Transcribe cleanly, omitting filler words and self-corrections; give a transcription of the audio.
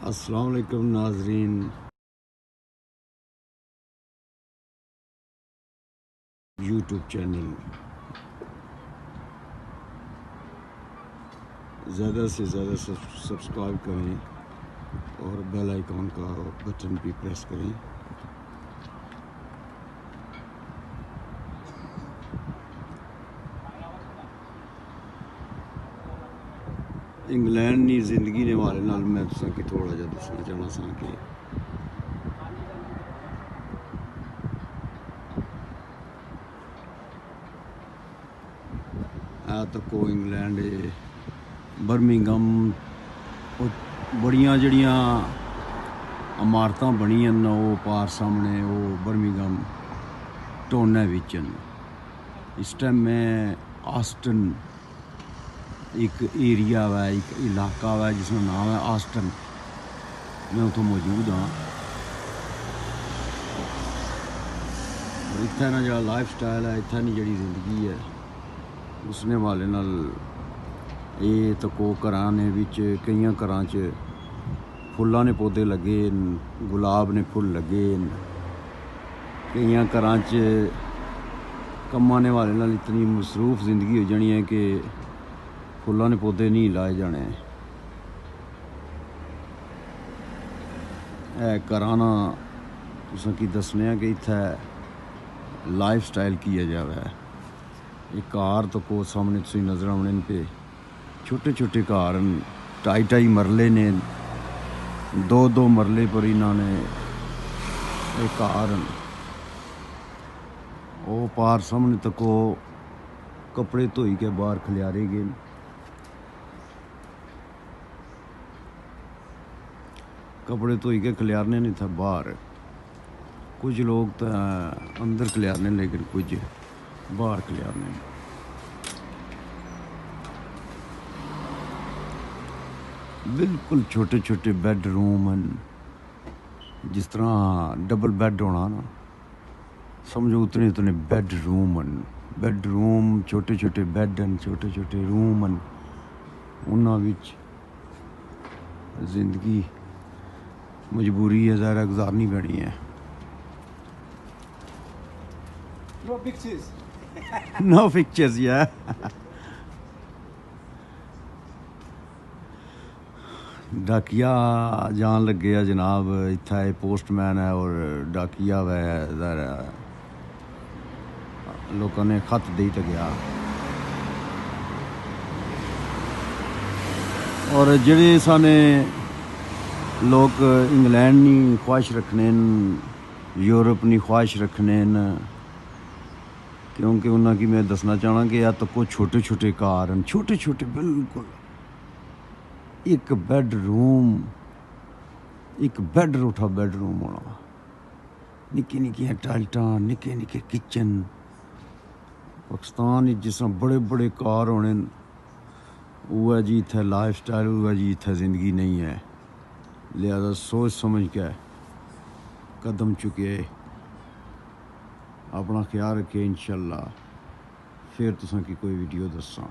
अस्सलाम वालेकुम नाजरीन, यूट्यूब चैनल ज़्यादा से ज़्यादा सब्सक्राइब करें और बेल आइकॉन का बटन भी प्रेस करें। इंग्लैंड की जिंदगी ने हवाले नाल मैं तुसां की थोड़ा जिहा दसना चाहना सा कि तको इंग्लैंड बर्मिंघम बड़ियां जड़ियां इमारतां बनियां न वो पार सामने वो बर्मिंघम टोने विच न। इस टाइम मैं आस्टन एक एरिया वै एक इलाका वै जिसका नाम है आस्टन, मैं उत्थों मौजूद हाँ। इत्थै ना जो लाइफ स्टाइल है इत्थै दी जी जिंदगी है उसने हवाले नाल ये तको घरां ने विच कई घरां च फुल्लां ने पौधे लगे न, गुलाब ने फुल लगे न। कई घरां च कम्मां ने हवाले नाल इतनी मसरूफ जिंदगी हो जानी है कि फुल्लां ने पौधे नहीं लाए जाने। घरां ना तुसां की दसने कि इत्थै लाइफ स्टाइल किया जावे। एक घर तो को सामने तुसीं नज़र आने पे छोटे छोटे घर न, ढाई ढाई मरले ने, दो दो मरले पर इन्होंने एक घर न। वो पार सामने तको कपड़े धोई के बाहर खलियारे गए। कपड़े धोई के खलियारने ने इत्थै बाहर, कुछ लोग तो अंदर खलियारने लेकिन कुछ बाहर खलियारने। बिल्कुल छोटे छोटे बैडरूम हैं, जिस तरह डबल बैड होना ना समझो उतने उतने बैडरूम हैं। बैडरूम छोटे छोटे बैड हैं, छोटे छोटे रूम हैं। उन्हां विच जिंदगी मजबूरी है ज़ाहिर गुजारनी पैनी है। No pictures. No pictures, yeah. डाकिया जान लगे है जनाब, इत्थै पोस्टमैन है और डाकिया वै ज़ाहिर लोगों ने खत दे तो गया। और जेह्ड़े साने लोग इंग्लैंड की ख्वाहिश रखने न, यूरोप की ख्वाहिश रखने न, क्योंकि उन्होंने की मैं दसना चाहना कि तो को छोटे छोटे घर हैं, छोटे छोटे बिल्कुल एक बैडरूम, एक बैड उठा बैडरूम होना, निक्की निक्कियां टाइल्टां, निक्के निक्के किचन। पाकिस्तान जिस तरह बड़े बड़े घर होने वो है जी इत्थै लाइफ स्टाइल, वो है जी इत्थै जिंदगी नहीं है। लिहाजा सोच समझ के कदम चुके, अपना ख्याल रखे। इंशाअल्लाह फिर तुसां की कोई वीडियो दस्सां।